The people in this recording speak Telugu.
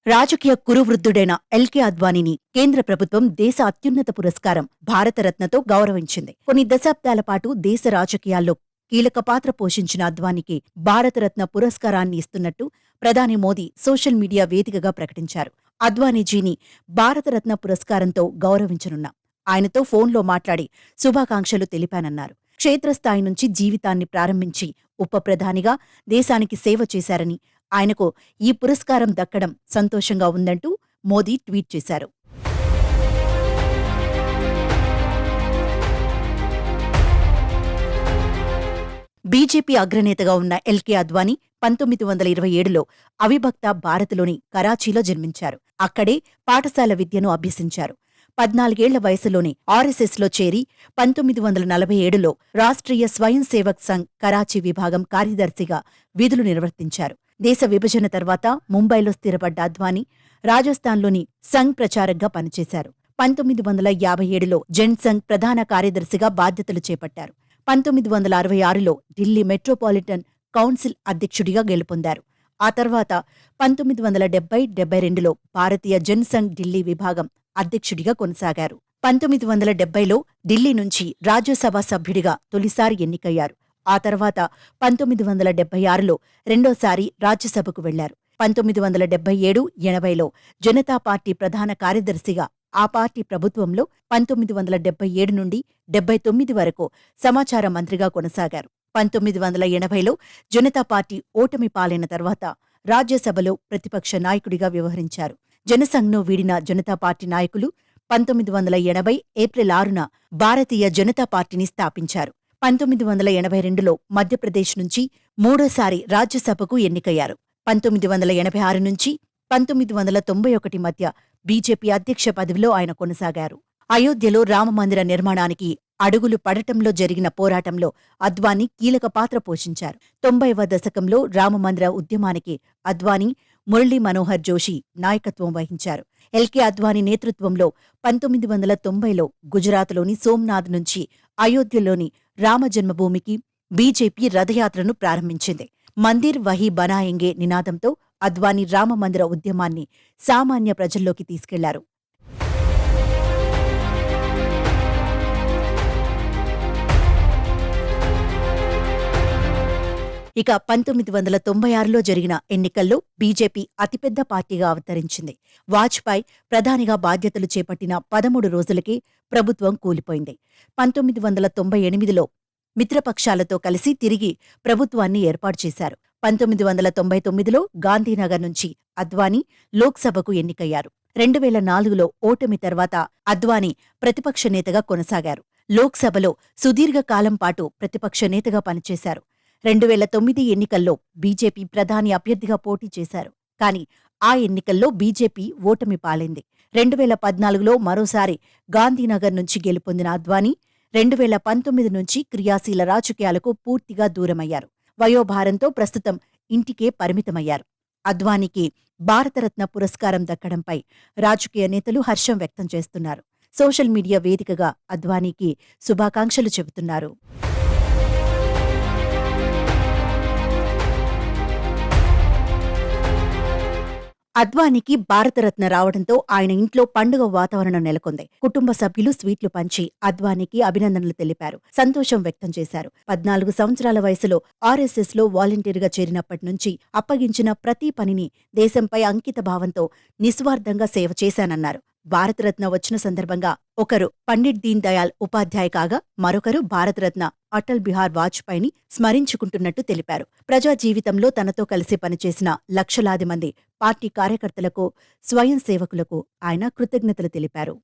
రాజకీయ కురువృద్ధుడైన ఎల్కే అద్వానీని కేంద్ర ప్రభుత్వం దేశ అత్యున్నత పురస్కారం భారతరత్నతో గౌరవించింది. కొన్ని దశాబ్దాల పాటు దేశ రాజకీయాల్లో కీలక పాత్ర పోషించిన అద్వానీకి భారతరత్న పురస్కారాన్ని ఇస్తున్నట్టు ప్రధాని మోదీ సోషల్ మీడియా వేదికగా ప్రకటించారు. అద్వానీజీని భారతరత్న పురస్కారంతో గౌరవించనున్నా. ఆయనతో ఫోన్లో మాట్లాడి శుభాకాంక్షలు తెలిపానన్నారు. క్షేత్రస్థాయి నుంచి జీవితాన్ని ప్రారంభించి ఉప ప్రధానిగా దేశానికి సేవ చేశారని, ఆయనకు ఈ పురస్కారం దక్కడం సంతోషంగా ఉందంటూ మోదీ ట్వీట్ చేశారు. బీజేపీ అగ్రనేతగా ఉన్న ఎల్కే అద్వానీ 1927లో అవిభక్త భారత్లోని కరాచీలో జన్మించారు. అక్కడే పాఠశాల విద్యను అభ్యసించారు. 14 ఏళ్ల వయసులోనే ఆర్ఎస్ఎస్లో చేరి 1947లో రాష్ట్రీయ స్వయం సేవక్ సంఘ్ కరాచీ విభాగం కార్యదర్శిగా విధులు నిర్వర్తించారు. దేశ విభజన తర్వాత ముంబైలో స్థిరపడ్డ అద్వానీ రాజస్థాన్లోని సంఘ్ ప్రచారక్గా పనిచేశారు. 1957లో జన్సంఘ్ ప్రధాన కార్యదర్శిగా బాధ్యతలు చేపట్టారు. 1966లో ఢిల్లీ మెట్రోపాలిటన్ కౌన్సిల్ అధ్యక్షుడిగా గెలుపొందారు. ఆ తర్వాత 1970-72లో భారతీయ జనసంఘ్ ఢిల్లీ విభాగం అధ్యక్షుడిగా కొనసాగారు. 1970లో ఢిల్లీ నుంచి రాజ్యసభ సభ్యుడిగా తొలిసారి ఎన్నికయ్యారు. ఆ తర్వాత 1976లో రెండోసారి రాజ్యసభకు వెళ్లారు. 1977-80లో జనతా పార్టీ ప్రధాన కార్యదర్శిగా ఆ పార్టీ ప్రభుత్వంలో 1977 నుండి 79 వరకు సమాచార మంత్రిగా కొనసాగారు. 1980లో జనతా పార్టీ ఓటమి పాలైన తర్వాత రాజ్యసభలో ప్రతిపక్ష నాయకుడిగా వ్యవహరించారు. జనసంఘ్ను వీడిన జనతా పార్టీ నాయకులు 1980 ఏప్రిల్ 6న భారతీయ జనతా పార్టీని స్థాపించారు. 1982లో మధ్యప్రదేశ్ నుంచి మూడోసారి రాజ్యసభకు ఎన్నికయ్యారు. 1986 నుంచి 1991 మధ్య బీజేపీ అధ్యక్ష పదవిలో ఆయన కొనసాగారు. అయోధ్యలో రామమందిర నిర్మాణానికి అడుగులు పడటంలో జరిగిన పోరాటంలో అద్వానీ కీలక పాత్ర పోషించారు. 90వ దశకంలో రామమందిర ఉద్యమానికి అద్వానీ, మురళీ మనోహర్ జోషి నాయకత్వం వహించారు. ఎల్కే అద్వానీ నేతృత్వంలో 1990లో గుజరాత్లోని సోమ్నాథ్ నుంచి అయోధ్యలోని రామజన్మభూమికి బీజేపీ రథయాత్రను ప్రారంభించింది. మందిర్ వహీ బనాయేంగే నినాదంతో అద్వానీ రామమందిర ఉద్యమాన్ని సామాన్య ప్రజల్లోకి తీసుకెళ్లారు. ఇక 1996లో జరిగిన ఎన్నికల్లో బీజేపీ అతిపెద్ద పార్టీగా అవతరించింది. వాజ్పేయి ప్రధానిగా బాధ్యతలు చేపట్టిన 13 రోజులకే ప్రభుత్వం కూలిపోయింది. 1998లో మిత్రపక్షాలతో కలిసి తిరిగి ప్రభుత్వాన్ని ఏర్పాటు చేశారు. 1999లో గాంధీనగర్ నుంచి అద్వానీ లోక్సభకు ఎన్నికయ్యారు. 2004లో ఓటమి తర్వాత అద్వానీ ప్రతిపక్ష నేతగా కొనసాగారు. లోక్సభలో సుదీర్ఘకాలం పాటు ప్రతిపక్ష నేతగా పనిచేశారు. 2009 ఎన్నికల్లో బీజేపీ ప్రధాని అభ్యర్థిగా పోటీ చేశారు. కాని ఆ ఎన్నికల్లో బీజేపీ ఓటమి పాలైంది. 2014లో మరోసారి గాంధీనగర్ నుంచి గెలుపొందిన అద్వానీ 2019 నుంచి క్రియాశీల రాజకీయాలకు పూర్తిగా దూరమయ్యారు. వయోభారంతో ప్రస్తుతం ఇంటికే పరిమితమయ్యారు. అద్వానీకి భారతరత్న పురస్కారం దక్కడంపై రాజకీయ నేతలు హర్షం వ్యక్తం చేస్తున్నారు. సోషల్ మీడియా వేదికగా అద్వానీకి శుభాకాంక్షలు చెబుతున్నారు. అద్వానీకి భారతరత్న రావడంతో ఆయన ఇంట్లో పండుగ వాతావరణం నెలకొంది. కుటుంబ సభ్యులు స్వీట్లు పంచి అద్వానీకి అభినందనలు తెలిపారు, సంతోషం వ్యక్తం చేశారు. 14 సంవత్సరాల వయసులో ఆర్ఎస్ఎస్లో వాలంటీర్గా చేరినప్పటి నుంచి అప్పగించిన ప్రతి పనిని దేశంపై అంకిత భావంతో నిస్వార్థంగా సేవ చేశానన్నారు. భారతరత్న వచ్చిన సందర్భంగా ఒకరు పండిట్ దీన్ దయాళ్ ఉపాధ్యాయ్ కాగా మరొకరు భారతరత్న అటల్ బిహార్ వాజ్పేయిని స్మరించుకుంటున్నట్టు తెలిపారు. ప్రజా జీవితంలో తనతో కలిసి పనిచేసిన లక్షలాది మంది పార్టీ కార్యకర్తలకు, స్వయం సేవకులకు ఆయన కృతజ్ఞతలు తెలిపారు.